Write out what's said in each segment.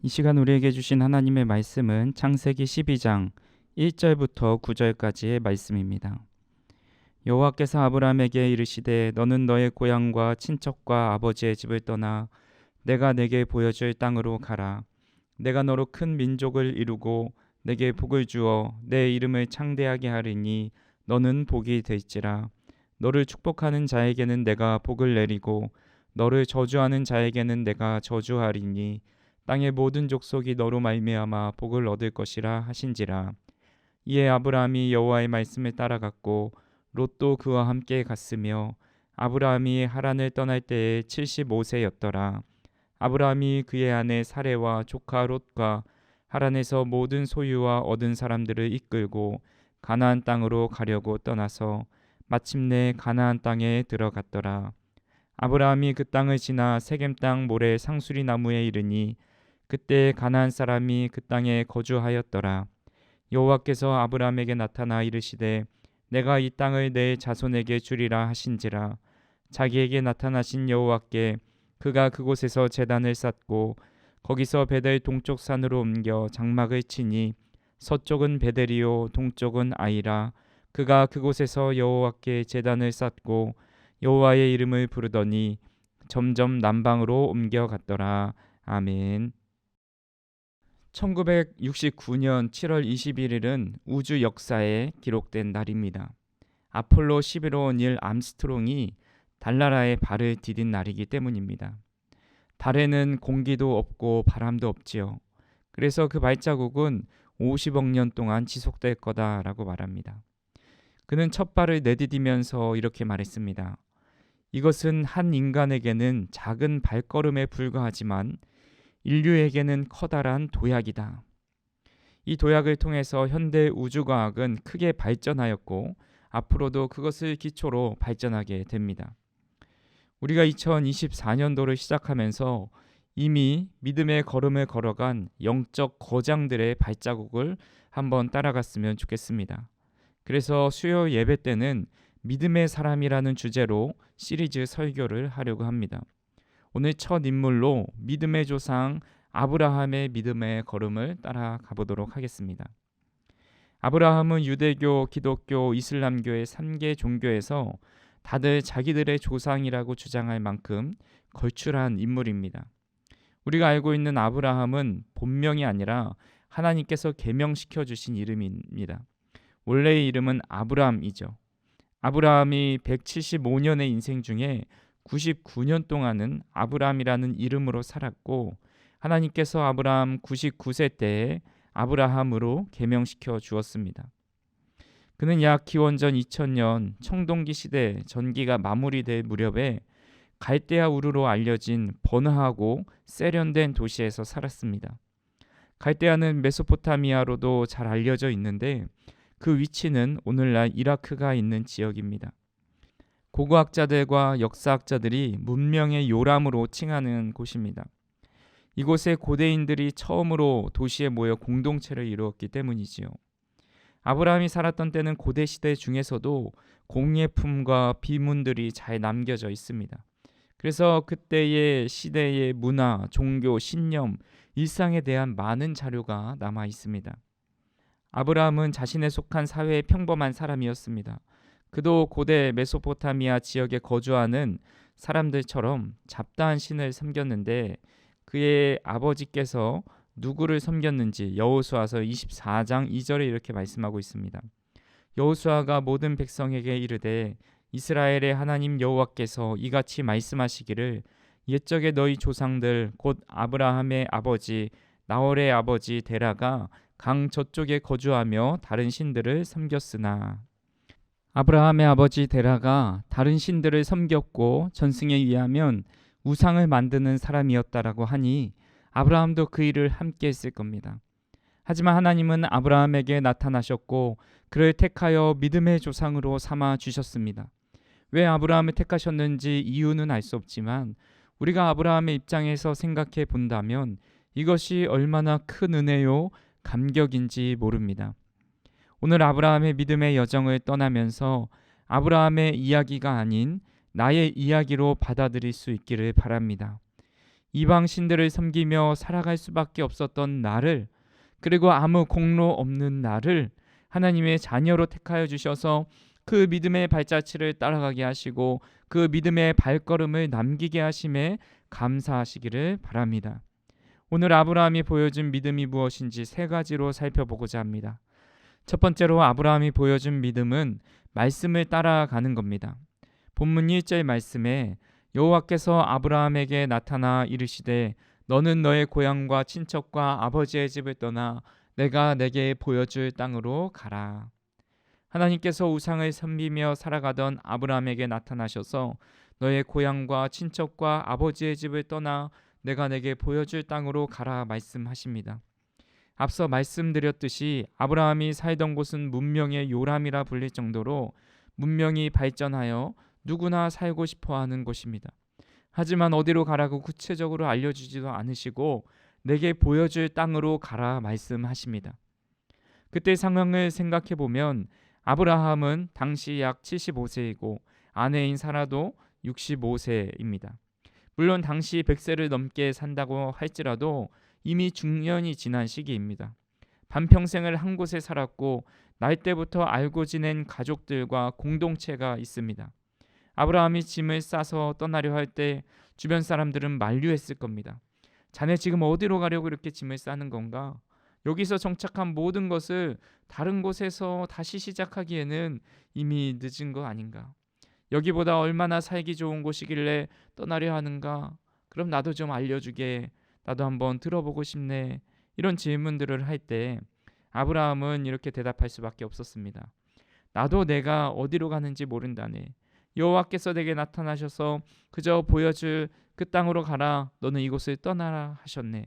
이 시간 우리에게 주신 하나님의 말씀은 창세기 12장 1절부터 9절까지의 말씀입니다. 여호와께서 아브라함에게 이르시되 너는 너의 고향과 친척과 아버지의 집을 떠나 내가 내게 보여줄 땅으로 가라. 내가 너로 큰 민족을 이루고 내게 복을 주어 내 이름을 창대하게 하리니 너는 복이 될지라. 너를 축복하는 자에게는 내가 복을 내리고 너를 저주하는 자에게는 내가 저주하리니 땅의 모든 족속이 너로 말미암아 복을 얻을 것이라 하신지라. 이에 아브라함이 여호와의 말씀을 따라갔고 롯도 그와 함께 갔으며 아브라함이 하란을 떠날 때에 75세였더라. 아브라함이 그의 아내 사레와 조카 롯과 하란에서 모든 소유와 얻은 사람들을 이끌고 가나안 땅으로 가려고 떠나서 마침내 가나안 땅에 들어갔더라. 아브라함이 그 땅을 지나 세겜 땅 모래 상수리 나무에 이르니 그때 가나안 사람이 그 땅에 거주하였더라. 여호와께서 아브라함에게 나타나 이르시되 내가 이 땅을 내 자손에게 주리라 하신지라. 자기에게 나타나신 여호와께 그가 그곳에서 제단을 쌓고 거기서 베델 동쪽 산으로 옮겨 장막을 치니 서쪽은 베델이요 동쪽은 아이라. 그가 그곳에서 여호와께 제단을 쌓고 여호와의 이름을 부르더니 점점 남방으로 옮겨갔더라. 아멘. 1969년 7월 21일은 우주 역사에 기록된 날입니다. 아폴로 11호 닐 암스트롱이 달나라에 발을 디딘 날이기 때문입니다. 달에는 공기도 없고 바람도 없지요. 그래서 그 발자국은 50억 년 동안 지속될 거다라고 말합니다. 그는 첫 발을 내디디면서 이렇게 말했습니다. 이것은 한 인간에게는 작은 발걸음에 불과하지만 인류에게는 커다란 도약이다. 이 도약을 통해서 현대 우주과학은 크게 발전하였고 앞으로도 그것을 기초로 발전하게 됩니다. 우리가 2024년도를 시작하면서 이미 믿음의 걸음을 걸어간 영적 거장들의 발자국을 한번 따라갔으면 좋겠습니다. 그래서 수요 예배 때는 믿음의 사람이라는 주제로 시리즈 설교를 하려고 합니다. 오늘 첫 인물로 믿음의 조상 아브라함의 믿음의 걸음을 따라가 보도록 하겠습니다. 아브라함은 유대교, 기독교, 이슬람교의 3개 종교에서 다들 자기들의 조상이라고 주장할 만큼 걸출한 인물입니다. 우리가 알고 있는 아브라함은 본명이 아니라 하나님께서 계명시켜 주신 이름입니다. 원래의 이름은 아브람이죠. 아브라함이 175년의 인생 중에 99년 동안은 아브람이라는 이름으로 살았고 하나님께서 아브람 99세 때에 아브라함으로 계명시켜 주었습니다. 그는 약 기원전 2000년 청동기 시대 전기가 마무리될 무렵에 갈대아 우르로 알려진 번화하고 세련된 도시에서 살았습니다. 갈대아는 메소포타미아로도 잘 알려져 있는데 그 위치는 오늘날 이라크가 있는 지역입니다. 고고학자들과 역사학자들이 문명의 요람으로 칭하는 곳입니다. 이곳에 고대인들이 처음으로 도시에 모여 공동체를 이루었기 때문이지요. 아브라함이 살았던 때는 고대 시대 중에서도 공예품과 비문들이 잘 남겨져 있습니다. 그래서 그때의 시대의 문화, 종교, 신념, 일상에 대한 많은 자료가 남아 있습니다. 아브라함은 자신에 속한 사회의 평범한 사람이었습니다. 그도 고대 메소포타미아 지역에 거주하는 사람들처럼 잡다한 신을 섬겼는데 그의 아버지께서 누구를 섬겼는지 여호수아서 24장 2절에 이렇게 말씀하고 있습니다. 여호수아가 모든 백성에게 이르되 이스라엘의 하나님 여호와께서 이같이 말씀하시기를 옛적에 너희 조상들 곧 아브라함의 아버지 나홀의 아버지 데라가 강 저쪽에 거주하며 다른 신들을 섬겼으나 아브라함의 아버지 데라가 다른 신들을 섬겼고 전승에 의하면 우상을 만드는 사람이었다라고 하니 아브라함도 그 일을 함께 했을 겁니다. 하지만 하나님은 아브라함에게 나타나셨고 그를 택하여 믿음의 조상으로 삼아 주셨습니다. 왜 아브라함을 택하셨는지 이유는 알 수 없지만 우리가 아브라함의 입장에서 생각해 본다면 이것이 얼마나 큰 은혜요 감격인지 모릅니다. 오늘 아브라함의 믿음의 여정을 떠나면서 아브라함의 이야기가 아닌 나의 이야기로 받아들일 수 있기를 바랍니다. 이방 신들을 섬기며 살아갈 수밖에 없었던 나를, 그리고 아무 공로 없는 나를 하나님의 자녀로 택하여 주셔서 그 믿음의 발자취를 따라가게 하시고 그 믿음의 발걸음을 남기게 하심에 감사하시기를 바랍니다. 오늘 아브라함이 보여준 믿음이 무엇인지 세 가지로 살펴보고자 합니다. 첫 번째로 아브라함이 보여준 믿음은 말씀을 따라가는 겁니다. 본문 1절 말씀에 여호와께서 아브라함에게 나타나 이르시되 너는 너의 고향과 친척과 아버지의 집을 떠나 내가 내게 보여줄 땅으로 가라. 하나님께서 우상을 섬기며 살아가던 아브라함에게 나타나셔서 너의 고향과 친척과 아버지의 집을 떠나 내가 내게 보여줄 땅으로 가라 말씀하십니다. 앞서 말씀드렸듯이 아브라함이 살던 곳은 문명의 요람이라 불릴 정도로 문명이 발전하여 누구나 살고 싶어하는 곳입니다. 하지만 어디로 가라고 구체적으로 알려주지도 않으시고 내게 보여줄 땅으로 가라 말씀하십니다. 그때 상황을 생각해 보면 아브라함은 당시 약 75세이고 아내인 사라도 65세입니다. 물론 당시 100세를 넘게 산다고 할지라도 이미 중년이 지난 시기입니다. 반평생을 한 곳에 살았고 날 때부터 알고 지낸 가족들과 공동체가 있습니다. 아브라함이 짐을 싸서 떠나려 할 때 주변 사람들은 만류했을 겁니다. 자네 지금 어디로 가려고 이렇게 짐을 싸는 건가? 여기서 정착한 모든 것을 다른 곳에서 다시 시작하기에는 이미 늦은 거 아닌가? 여기보다 얼마나 살기 좋은 곳이길래 떠나려 하는가? 그럼 나도 좀 알려주게. 나도 한번 들어보고 싶네. 이런 질문들을 할 때 아브라함은 이렇게 대답할 수밖에 없었습니다. 나도 내가 어디로 가는지 모른다네. 여호와께서 내게 나타나셔서 그저 보여줄 그 땅으로 가라. 너는 이곳을 떠나라 하셨네.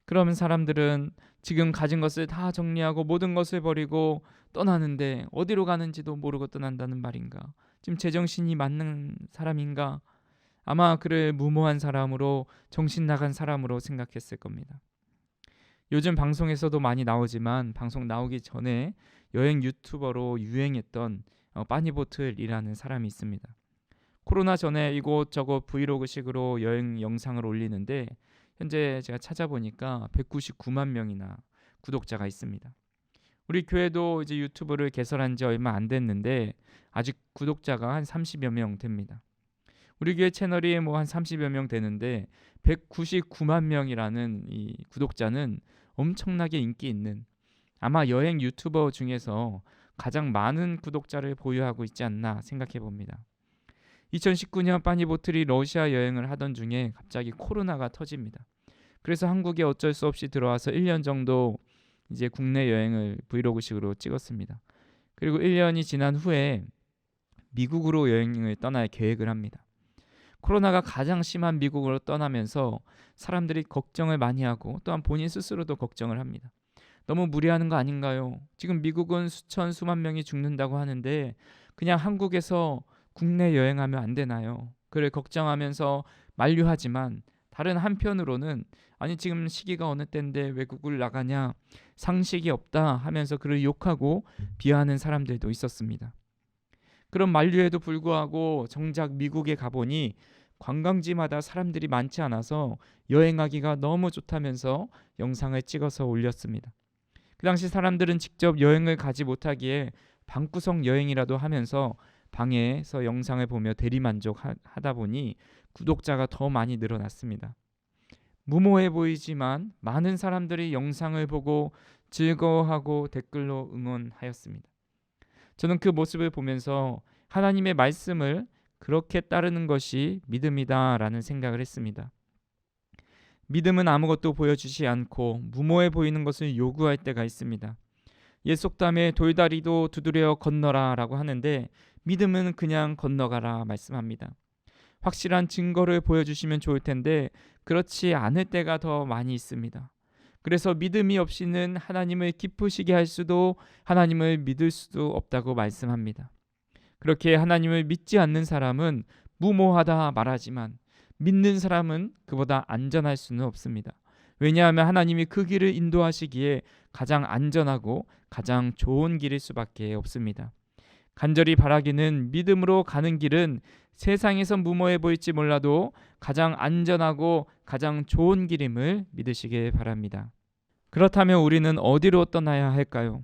그러면 사람들은 지금 가진 것을 다 정리하고 모든 것을 버리고 떠나는데 어디로 가는지도 모르고 떠난다는 말인가? 지금 제정신이 맞는 사람인가? 아마 그를 무모한 사람으로 정신 나간 사람으로 생각했을 겁니다. 요즘 방송에서도 많이 나오지만 방송 나오기 전에 여행 유튜버로 유행했던 빠니보틀이라는 사람이 있습니다. 코로나 전에 이곳저곳 브이로그식으로 여행 영상을 올리는데 현재 제가 찾아보니까 199만 명이나 구독자가 있습니다. 우리 교회도 이제 유튜브를 개설한 지 얼마 안 됐는데 아직 구독자가 한 30여 명 됩니다. 우리 교회 채널이 뭐 한 30여 명 되는데 199만 명이라는 이 구독자는 엄청나게 인기 있는, 아마 여행 유튜버 중에서 가장 많은 구독자를 보유하고 있지 않나 생각해 봅니다. 2019년 빠니보틀이 러시아 여행을 하던 중에 갑자기 코로나가 터집니다. 그래서 한국에 어쩔 수 없이 들어와서 1년 정도 이제 국내 여행을 브이로그식으로 찍었습니다. 그리고 1년이 지난 후에 미국으로 여행을 떠날 계획을 합니다. 코로나가 가장 심한 미국으로 떠나면서 사람들이 걱정을 많이 하고 또한 본인 스스로도 걱정을 합니다. 너무 무리하는 거 아닌가요? 지금 미국은 수천 수만 명이 죽는다고 하는데 그냥 한국에서 국내 여행하면 안 되나요? 그를 걱정하면서 만류하지만 다른 한편으로는 아니 지금 시기가 어느 때인데 외국을 나가냐, 상식이 없다 하면서 그를 욕하고 비하하는 사람들도 있었습니다. 그런 만류에도 불구하고 정작 미국에 가보니 관광지마다 사람들이 많지 않아서 여행하기가 너무 좋다면서 영상을 찍어서 올렸습니다. 그 당시 사람들은 직접 여행을 가지 못하기에 방구석 여행이라도 하면서 방에서 영상을 보며 대리만족하다 보니 구독자가 더 많이 늘어났습니다. 무모해 보이지만 많은 사람들이 영상을 보고 즐거워하고 댓글로 응원하였습니다. 저는 그 모습을 보면서 하나님의 말씀을 그렇게 따르는 것이 믿음이다라는 생각을 했습니다. 믿음은 아무것도 보여주지 않고 무모해 보이는 것을 요구할 때가 있습니다. 옛 속담에 돌다리도 두드려 건너라 라고 하는데 믿음은 그냥 건너가라 말씀합니다. 확실한 증거를 보여주시면 좋을 텐데 그렇지 않을 때가 더 많이 있습니다. 그래서 믿음이 없이는 하나님을 기쁘시게 할 수도 하나님을 믿을 수도 없다고 말씀합니다. 그렇게 하나님을 믿지 않는 사람은 무모하다 말하지만 믿는 사람은 그보다 안전할 수는 없습니다. 왜냐하면 하나님이 그 길을 인도하시기에 가장 안전하고 가장 좋은 길일 수밖에 없습니다. 간절히 바라기는 믿음으로 가는 길은 세상에서 무모해 보일지 몰라도 가장 안전하고 가장 좋은 길임을 믿으시길 바랍니다. 그렇다면 우리는 어디로 떠나야 할까요?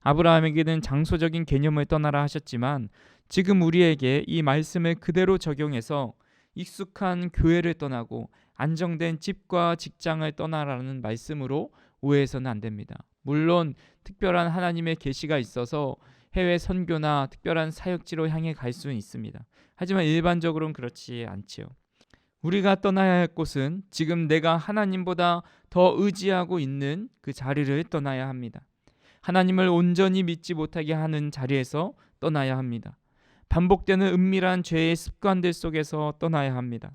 아브라함에게는 장소적인 개념을 떠나라 하셨지만 지금 우리에게 이 말씀을 그대로 적용해서 익숙한 교회를 떠나고 안정된 집과 직장을 떠나라는 말씀으로 오해해서는 안 됩니다. 물론 특별한 하나님의 계시가 있어서 해외 선교나 특별한 사역지로 향해 갈 수는 있습니다. 하지만 일반적으로는 그렇지 않지요. 우리가 떠나야 할 곳은 지금 내가 하나님보다 더 의지하고 있는 그 자리를 떠나야 합니다. 하나님을 온전히 믿지 못하게 하는 자리에서 떠나야 합니다. 반복되는 은밀한 죄의 습관들 속에서 떠나야 합니다.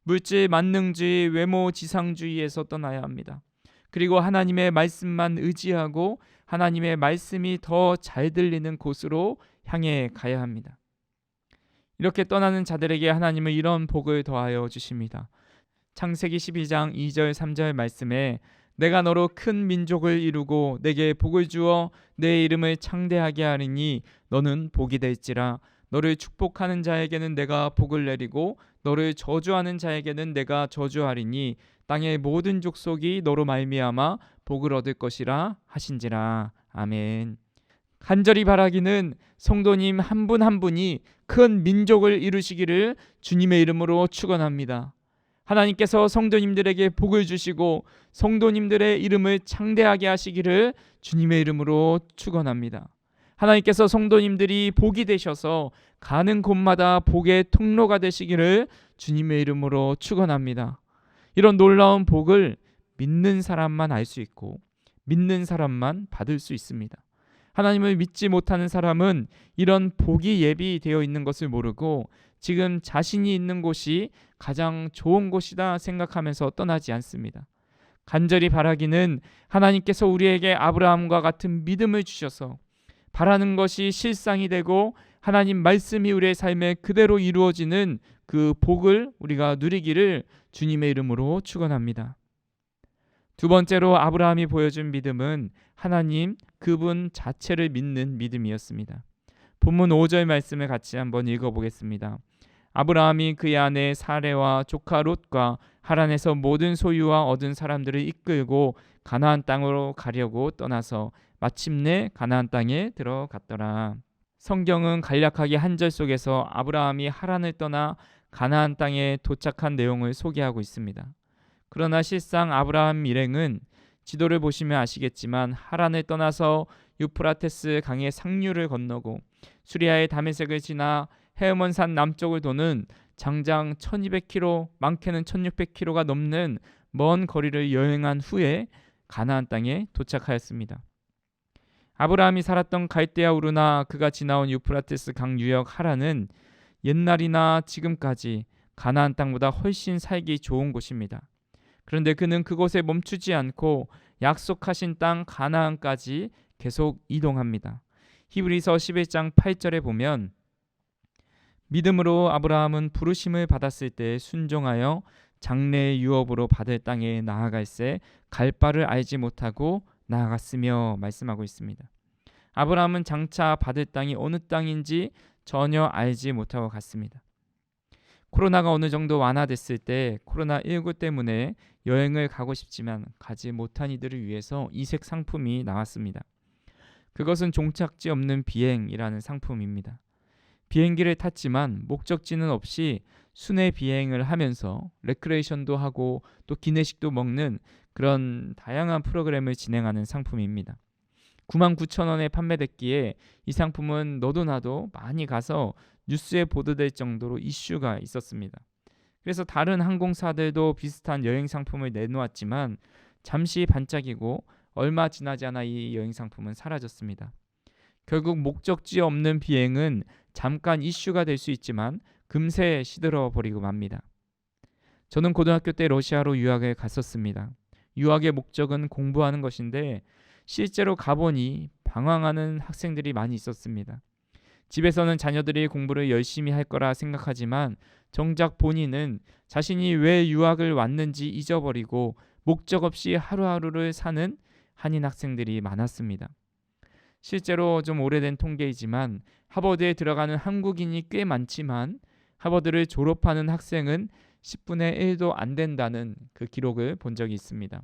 물질 만능주의, 외모 지상주의에서 떠나야 합니다. 그리고 하나님의 말씀만 의지하고 하나님의 말씀이 더 잘 들리는 곳으로 향해 가야 합니다. 이렇게 떠나는 자들에게 하나님은 이런 복을 더하여 주십니다. 창세기 12장 2절 3절 말씀에 내가 너로 큰 민족을 이루고 내게 복을 주어 내 이름을 창대하게 하리니 너는 복이 될지라. 너를 축복하는 자에게는 내가 복을 내리고 너를 저주하는 자에게는 내가 저주하리니 땅의 모든 족속이 너로 말미암아 복을 얻을 것이라 하신지라. 아멘. 간절히 바라기는 성도님 한 분 한 분이 큰 민족을 이루시기를 주님의 이름으로 축원합니다. 하나님께서 성도님들에게 복을 주시고 성도님들의 이름을 창대하게 하시기를 주님의 이름으로 축원합니다. 하나님께서 성도님들이 복이 되셔서 가는 곳마다 복의 통로가 되시기를 주님의 이름으로 축원합니다. 이런 놀라운 복을 믿는 사람만 알 수 있고 믿는 사람만 받을 수 있습니다. 하나님을 믿지 못하는 사람은 이런 복이 예비되어 있는 것을 모르고 지금 자신이 있는 곳이 가장 좋은 곳이다 생각하면서 떠나지 않습니다. 간절히 바라기는 하나님께서 우리에게 아브라함과 같은 믿음을 주셔서 바라는 것이 실상이 되고 하나님 말씀이 우리의 삶에 그대로 이루어지는 그 복을 우리가 누리기를 주님의 이름으로 축원합니다. 두 번째로 아브라함이 보여준 믿음은 하나님 그분 자체를 믿는 믿음이었습니다. 본문 5절 말씀을 같이 한번 읽어보겠습니다. 아브라함이 그의 아내 사레와 조카 롯과 하란에서 모든 소유와 얻은 사람들을 이끌고 가나안 땅으로 가려고 떠나서 마침내 가나안 땅에 들어갔더라. 성경은 간략하게 한 절 속에서 아브라함이 하란을 떠나 가나안 땅에 도착한 내용을 소개하고 있습니다. 그러나 실상 아브라함 일행은 지도를 보시면 아시겠지만 하란을 떠나서 유프라테스 강의 상류를 건너고 수리아의 다메섹을 지나 헤르몬산 남쪽을 도는 장장 1200km, 많게는 1600km가 넘는 먼 거리를 여행한 후에 가나안 땅에 도착하였습니다. 아브라함이 살았던 갈대아 우르나 그가 지나온 유프라테스 강 유역 하란은 옛날이나 지금까지 가나안 땅보다 훨씬 살기 좋은 곳입니다. 그런데 그는 그곳에 멈추지 않고 약속하신 땅 가나안까지 계속 이동합니다. 히브리서 11장 8절에 보면 믿음으로 아브라함은 부르심을 받았을 때 순종하여 장래의 유업으로 받을 땅에 나아갈새 갈 바를 알지 못하고 나아갔으며 말씀하고 있습니다. 아브라함은 장차 받을 땅이 어느 땅인지 전혀 알지 못하고 갔습니다. 코로나가 어느 정도 완화됐을 때 코로나19 때문에 여행을 가고 싶지만 가지 못한 이들을 위해서 이색 상품이 나왔습니다. 그것은 종착지 없는 비행이라는 상품입니다. 비행기를 탔지만 목적지는 없이 순회 비행을 하면서 레크레이션도 하고 또 기내식도 먹는 그런 다양한 프로그램을 진행하는 상품입니다. 99,000원에 판매됐기에 이 상품은 너도 나도 많이 가서 뉴스에 보도될 정도로 이슈가 있었습니다. 그래서 다른 항공사들도 비슷한 여행 상품을 내놓았지만 잠시 반짝이고 얼마 지나지 않아 이 여행 상품은 사라졌습니다. 결국 목적지 없는 비행은 잠깐 이슈가 될 수 있지만 금세 시들어 버리고 맙니다. 저는 고등학교 때 러시아로 유학을 갔었습니다. 유학의 목적은 공부하는 것인데 실제로 가보니 방황하는 학생들이 많이 있었습니다. 집에서는 자녀들이 공부를 열심히 할 거라 생각하지만 정작 본인은 자신이 왜 유학을 왔는지 잊어버리고 목적 없이 하루하루를 사는 한인 학생들이 많았습니다. 실제로 좀 오래된 통계이지만 하버드에 들어가는 한국인이 꽤 많지만 하버드를 졸업하는 학생은 10분의 1도 안 된다는 그 기록을 본 적이 있습니다.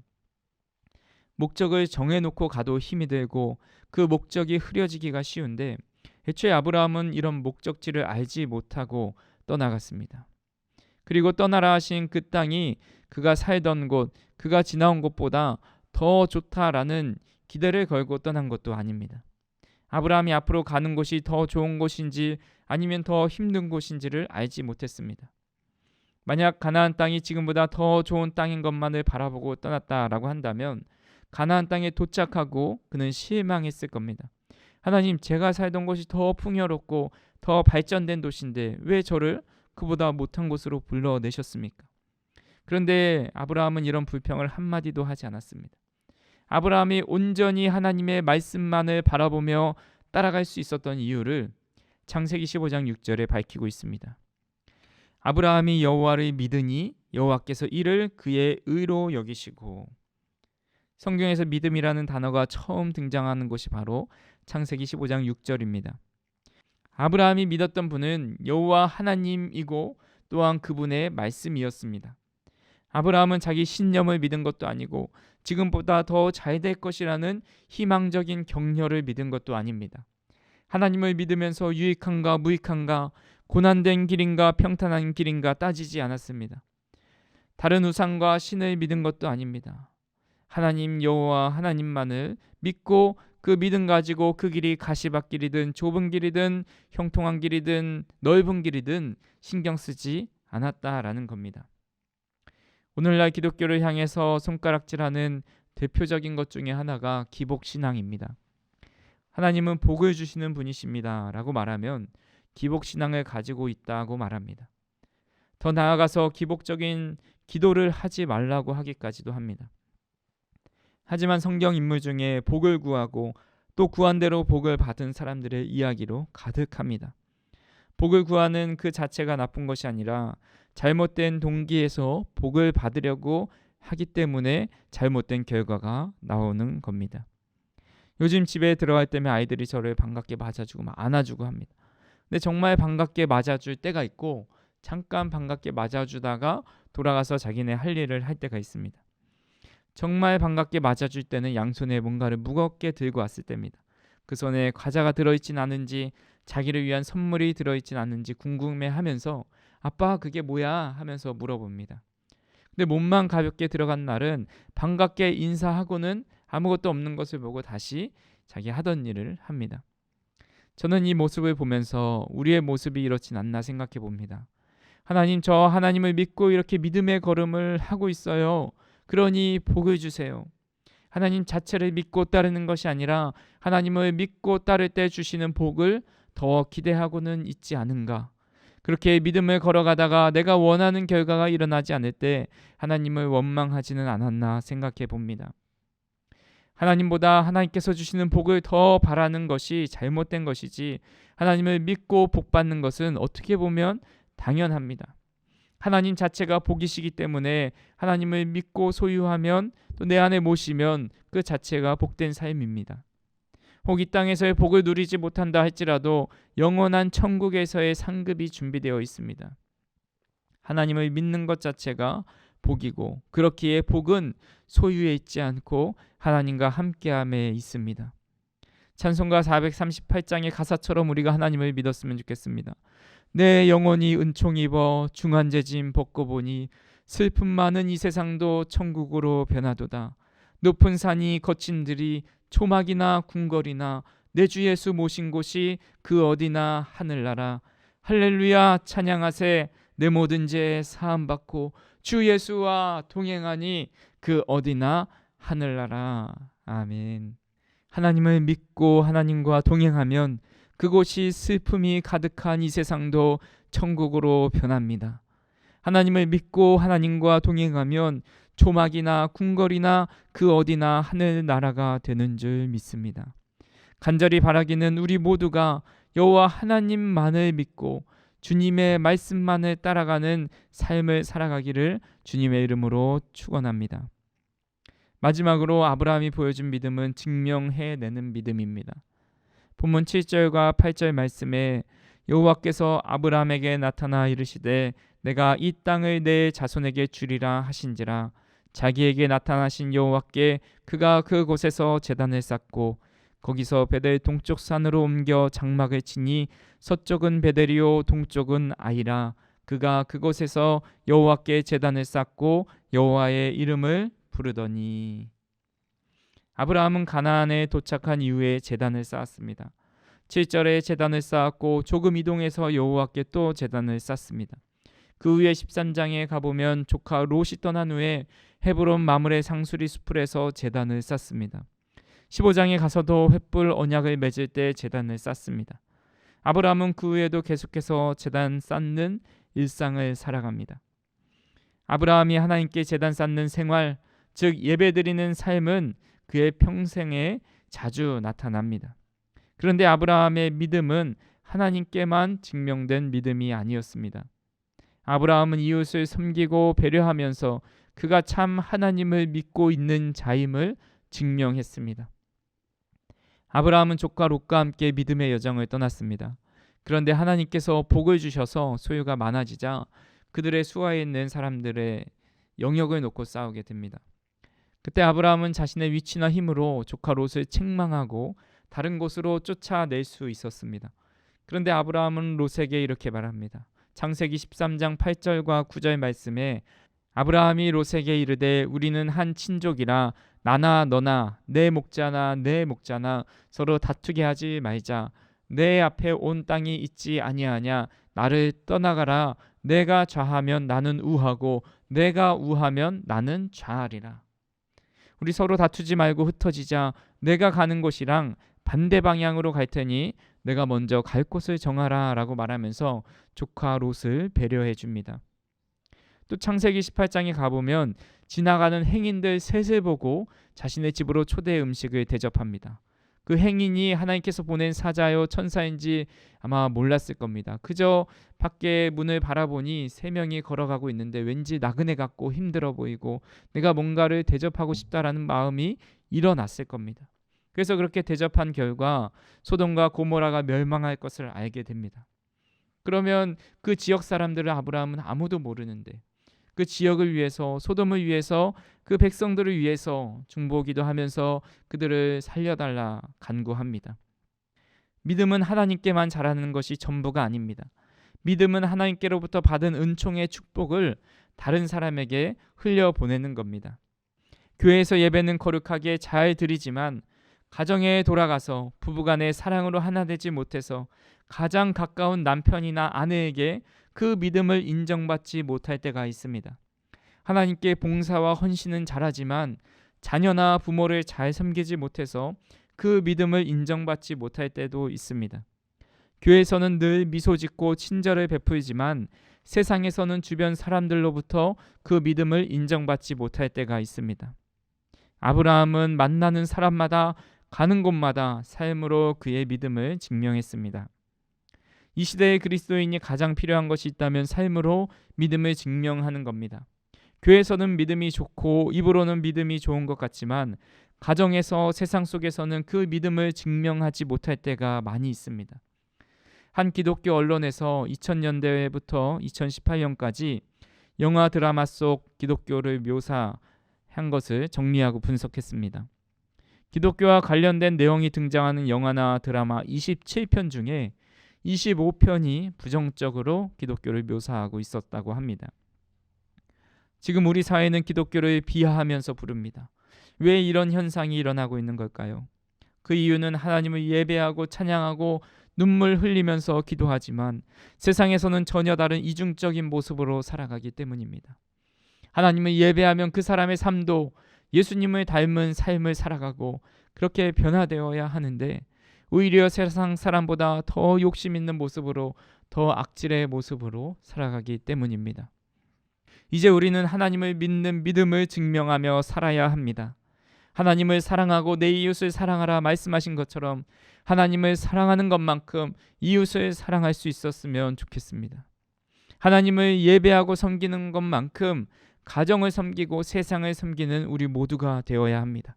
목적을 정해놓고 가도 힘이 들고 그 목적이 흐려지기가 쉬운데 애초에 아브라함은 이런 목적지를 알지 못하고 떠나갔습니다. 그리고 떠나라 하신 그 땅이 그가 살던 곳, 그가 지나온 곳보다 더 좋다라는 기대를 걸고 떠난 것도 아닙니다. 아브라함이 앞으로 가는 곳이 더 좋은 곳인지 아니면 더 힘든 곳인지를 알지 못했습니다. 만약 가나안 땅이 지금보다 더 좋은 땅인 것만을 바라보고 떠났다라고 한다면 가나안 땅에 도착하고 그는 실망했을 겁니다. 하나님, 제가 살던 곳이 더 풍요롭고 더 발전된 도시인데 왜 저를 그보다 못한 곳으로 불러내셨습니까? 그런데 아브라함은 이런 불평을 한마디도 하지 않았습니다. 아브라함이 온전히 하나님의 말씀만을 바라보며 따라갈 수 있었던 이유를 창세기 15장 6절에 밝히고 있습니다. 아브라함이 여호와를 믿으니 여호와께서 이를 그의 의로 여기시고. 성경에서 믿음이라는 단어가 처음 등장하는 곳이 바로 창세기 15장 6절입니다. 아브라함이 믿었던 분은 여호와 하나님이고 또한 그분의 말씀이었습니다. 아브라함은 자기 신념을 믿은 것도 아니고 지금보다 더 잘 될 것이라는 희망적인 격려를 믿은 것도 아닙니다. 하나님을 믿으면서 유익한가 무익한가, 고난된 길인가 평탄한 길인가 따지지 않았습니다. 다른 우상과 신을 믿은 것도 아닙니다. 하나님 여호와 하나님만을 믿고 그 믿음 가지고 그 길이 가시밭길이든 좁은 길이든 형통한 길이든 넓은 길이든 신경 쓰지 않았다라는 겁니다. 오늘날 기독교를 향해서 손가락질하는 대표적인 것 중에 하나가 기복신앙입니다. 하나님은 복을 주시는 분이십니다 라고 말하면 기복신앙을 가지고 있다고 말합니다. 더 나아가서 기복적인 기도를 하지 말라고 하기까지도 합니다. 하지만 성경 인물 중에 복을 구하고 또 구한 대로 복을 받은 사람들의 이야기로 가득합니다. 복을 구하는 그 자체가 나쁜 것이 아니라 잘못된 동기에서 복을 받으려고 하기 때문에 잘못된 결과가 나오는 겁니다. 요즘 집에 들어갈 때면 아이들이 저를 반갑게 맞아주고 막 안아주고 합니다. 근데 정말 반갑게 맞아줄 때가 있고 잠깐 반갑게 맞아주다가 돌아가서 자기네 할 일을 할 때가 있습니다. 정말 반갑게 맞아줄 때는 양손에 뭔가를 무겁게 들고 왔을 때입니다. 그 손에 과자가 들어있진 않은지 자기를 위한 선물이 들어있진 않은지 궁금해하면서 아빠 그게 뭐야 하면서 물어봅니다. 근데 몸만 가볍게 들어간 날은 반갑게 인사하고는 아무것도 없는 것을 보고 다시 자기 하던 일을 합니다. 저는 이 모습을 보면서 우리의 모습이 이렇진 않나 생각해 봅니다. 하나님, 저 하나님을 믿고 이렇게 믿음의 걸음을 하고 있어요. 그러니 복을 주세요. 하나님 자체를 믿고 따르는 것이 아니라 하나님을 믿고 따를 때 주시는 복을 더 기대하고는 있지 않은가. 그렇게 믿음을 걸어가다가 내가 원하는 결과가 일어나지 않을 때 하나님을 원망하지는 않았나 생각해 봅니다. 하나님보다 하나님께서 주시는 복을 더 바라는 것이 잘못된 것이지 하나님을 믿고 복 받는 것은 어떻게 보면 당연합니다. 하나님 자체가 복이시기 때문에 하나님을 믿고 소유하면 또 내 안에 모시면 그 자체가 복된 삶입니다. 혹 이 땅에서의 복을 누리지 못한다 할지라도 영원한 천국에서의 상급이 준비되어 있습니다. 하나님을 믿는 것 자체가 복이고 그렇기에 복은 소유에 있지 않고 하나님과 함께함에 있습니다. 찬송가 438장의 가사처럼 우리가 하나님을 믿었으면 좋겠습니다. 내 영혼이 은총 입어 중한죄 짐 벗고 보니 슬픔 많은 이 세상도 천국으로 변하도다. 높은 산이 거친 들이 초막이나 궁궐이나 내 주 예수 모신 곳이 그 어디나 하늘나라. 할렐루야 찬양하세. 내 모든 죄 사함 받고 주 예수와 동행하니 그 어디나 하늘나라. 아멘. 하나님을 믿고 하나님과 동행하면 그곳이 슬픔이 가득한 이 세상도 천국으로 변합니다. 하나님을 믿고 하나님과 동행하면 초막이나 궁궐이나 그 어디나 하늘나라가 되는 줄 믿습니다. 간절히 바라기는 우리 모두가 여호와 하나님만을 믿고 주님의 말씀만을 따라가는 삶을 살아가기를 주님의 이름으로 축원합니다. 마지막으로 아브라함이 보여준 믿음은 증명해내는 믿음입니다. 본문 7절과 8절 말씀에 여호와께서 아브라함에게 나타나 이르시되 내가 이 땅을 내 자손에게 주리라 하신지라. 자기에게 나타나신 여호와께 그가 그곳에서 제단을 쌓고 거기서 베델 동쪽 산으로 옮겨 장막을 치니 서쪽은 베델이요 동쪽은 아이라. 그가 그곳에서 여호와께 제단을 쌓고 여호와의 이름을 부르더니. 아브라함은 가나안에 도착한 이후에 제단을 쌓았습니다. 7절에 제단을 쌓았고 조금 이동해서 여호와께 또 제단을 쌓습니다. 그 후에 13장에 가보면 조카 롯이 떠난 후에 헤브론 마므레 상수리 숲을에서 제단을 쌓습니다. 15장에 가서도 횃불 언약을 맺을 때 제단을 쌓습니다. 아브라함은 그 후에도 계속해서 제단 쌓는 일상을 살아갑니다. 아브라함이 하나님께 제단 쌓는 생활, 즉 예배드리는 삶은 그의 평생에 자주 나타납니다. 그런데 아브라함의 믿음은 하나님께만 증명된 믿음이 아니었습니다. 아브라함은 이웃을 섬기고 배려하면서 그가 참 하나님을 믿고 있는 자임을 증명했습니다. 아브라함은 조카 롯과 함께 믿음의 여정을 떠났습니다. 그런데 하나님께서 복을 주셔서 소유가 많아지자 그들의 수하에 있는 사람들의 영역을 놓고 싸우게 됩니다. 그때 아브라함은 자신의 위치나 힘으로 조카 롯을 책망하고 다른 곳으로 쫓아낼 수 있었습니다. 그런데 아브라함은 롯에게 이렇게 말합니다. 창세기 13장 8절과 9절 말씀에 아브라함이 롯에게 이르되 우리는 한 친족이라 나나 너나 내 목자나 내 목자나 서로 다투게 하지 말자. 내 앞에 온 땅이 있지 아니하냐. 나를 떠나가라. 내가 좌하면 나는 우하고 내가 우하면 나는 좌하리라. 우리 서로 다투지 말고 흩어지자. 내가 가는 곳이랑 반대 방향으로 갈 테니 내가 먼저 갈 곳을 정하라 라고 말하면서 조카 롯을 배려해 줍니다. 또 창세기 18장에 가보면 지나가는 행인들 셋을 보고 자신의 집으로 초대 음식을 대접합니다. 그 행인이 하나님께서 보낸 사자요 천사인지 아마 몰랐을 겁니다. 그저 밖에 문을 바라보니 세 명이 걸어가고 있는데 왠지 나그네 같고 힘들어 보이고 내가 뭔가를 대접하고 싶다라는 마음이 일어났을 겁니다. 그래서 그렇게 대접한 결과 소돔과 고모라가 멸망할 것을 알게 됩니다. 그러면 그 지역 사람들을 아브라함은 아무도 모르는데 그 지역을 위해서 소돔을 위해서 그 백성들을 위해서 중보기도 하면서 그들을 살려달라 간구합니다. 믿음은 하나님께만 잘하는 것이 전부가 아닙니다. 믿음은 하나님께로부터 받은 은총의 축복을 다른 사람에게 흘려보내는 겁니다. 교회에서 예배는 거룩하게 잘 드리지만 가정에 돌아가서 부부간의 사랑으로 하나 되지 못해서 가장 가까운 남편이나 아내에게 그 믿음을 인정받지 못할 때가 있습니다. 하나님께 봉사와 헌신은 잘하지만 자녀나 부모를 잘 섬기지 못해서 그 믿음을 인정받지 못할 때도 있습니다. 교회에서는 늘 미소 짓고 친절을 베풀지만 세상에서는 주변 사람들로부터 그 믿음을 인정받지 못할 때가 있습니다. 아브라함은 만나는 사람마다 가는 곳마다 삶으로 그의 믿음을 증명했습니다. 이 시대의 그리스도인이 가장 필요한 것이 있다면 삶으로 믿음을 증명하는 겁니다. 교회에서는 믿음이 좋고 입으로는 믿음이 좋은 것 같지만 가정에서 세상 속에서는 그 믿음을 증명하지 못할 때가 많이 있습니다. 한 기독교 언론에서 2000년대부터 2018년까지 영화 드라마 속 기독교를 묘사한 것을 정리하고 분석했습니다. 기독교와 관련된 내용이 등장하는 영화나 드라마 27편 중에 25편이 부정적으로 기독교를 묘사하고 있었다고 합니다. 지금 우리 사회는 기독교를 비하하면서 부릅니다. 왜 이런 현상이 일어나고 있는 걸까요? 그 이유는 하나님을 예배하고 찬양하고 눈물 흘리면서 기도하지만 세상에서는 전혀 다른 이중적인 모습으로 살아가기 때문입니다. 하나님을 예배하면 그 사람의 삶도 예수님을 닮은 삶을 살아가고 그렇게 변화되어야 하는데 오히려 세상 사람보다 더 욕심 있는 모습으로 더 악질의 모습으로 살아가기 때문입니다. 이제 우리는 하나님을 믿는 믿음을 증명하며 살아야 합니다. 하나님을 사랑하고 내 이웃을 사랑하라 말씀하신 것처럼 하나님을 사랑하는 것만큼 이웃을 사랑할 수 있었으면 좋겠습니다. 하나님을 예배하고 섬기는 것만큼 가정을 섬기고 세상을 섬기는 우리 모두가 되어야 합니다.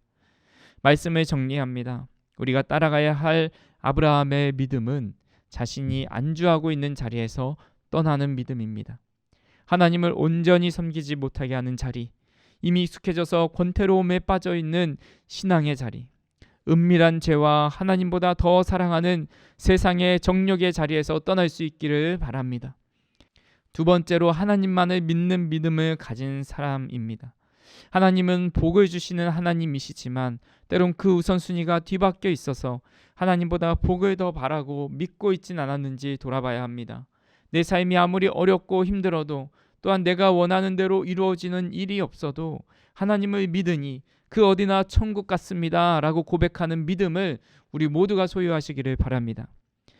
말씀을 정리합니다. 우리가 따라가야 할 아브라함의 믿음은 자신이 안주하고 있는 자리에서 떠나는 믿음입니다. 하나님을 온전히 섬기지 못하게 하는 자리, 이미 익숙해져서 권태로움에 빠져 있는 신앙의 자리, 은밀한 죄와 하나님보다 더 사랑하는 세상의 정욕의 자리에서 떠날 수 있기를 바랍니다. 두 번째로 하나님만을 믿는 믿음을 가진 사람입니다. 하나님은 복을 주시는 하나님이시지만 때론 그 우선순위가 뒤바뀌어 있어서 하나님보다 복을 더 바라고 믿고 있진 않았는지 돌아봐야 합니다. 내 삶이 아무리 어렵고 힘들어도, 또한 내가 원하는 대로 이루어지는 일이 없어도 하나님을 믿으니 그 어디나 천국 같습니다 라고 고백하는 믿음을 우리 모두가 소유하시기를 바랍니다.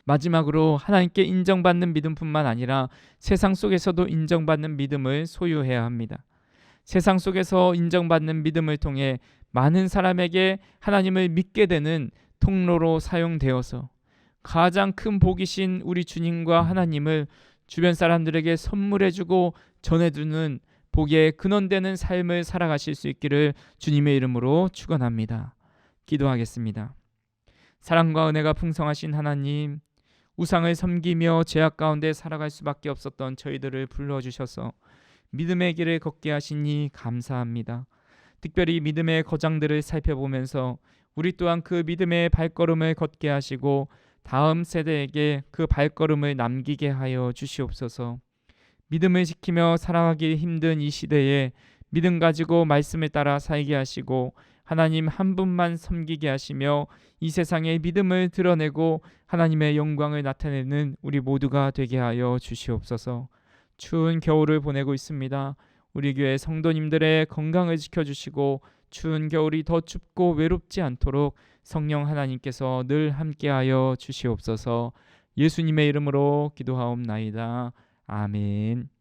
마지막으로 하나님께 인정받는 믿음뿐만 아니라 세상 속에서도 인정받는 믿음을 소유해야 합니다. 세상 속에서 인정받는 믿음을 통해 많은 사람에게 하나님을 믿게 되는 통로로 사용되어서 가장 큰 복이신 우리 주님과 하나님을 주변 사람들에게 선물해주고 전해주는 복의 근원되는 삶을 살아가실 수 있기를 주님의 이름으로 축원합니다. 기도하겠습니다. 사랑과 은혜가 풍성하신 하나님, 우상을 섬기며 죄악 가운데 살아갈 수밖에 없었던 저희들을 불러주셔서 믿음의 길을 걷게 하시니 감사합니다. 특별히 믿음의 거장들을 살펴보면서 우리 또한 그 믿음의 발걸음을 걷게 하시고 다음 세대에게 그 발걸음을 남기게 하여 주시옵소서. 믿음을 지키며 살아가기 힘든 이 시대에 믿음 가지고 말씀을 따라 살게 하시고 하나님 한 분만 섬기게 하시며 이 세상에 믿음을 드러내고 하나님의 영광을 나타내는 우리 모두가 되게 하여 주시옵소서. 추운 겨울을 보내고 있습니다. 우리 교회 성도님들의 건강을 지켜주시고 추운 겨울이 더 춥고 외롭지 않도록 성령 하나님께서 늘 함께하여 주시옵소서. 예수님의 이름으로 기도하옵나이다. 아멘.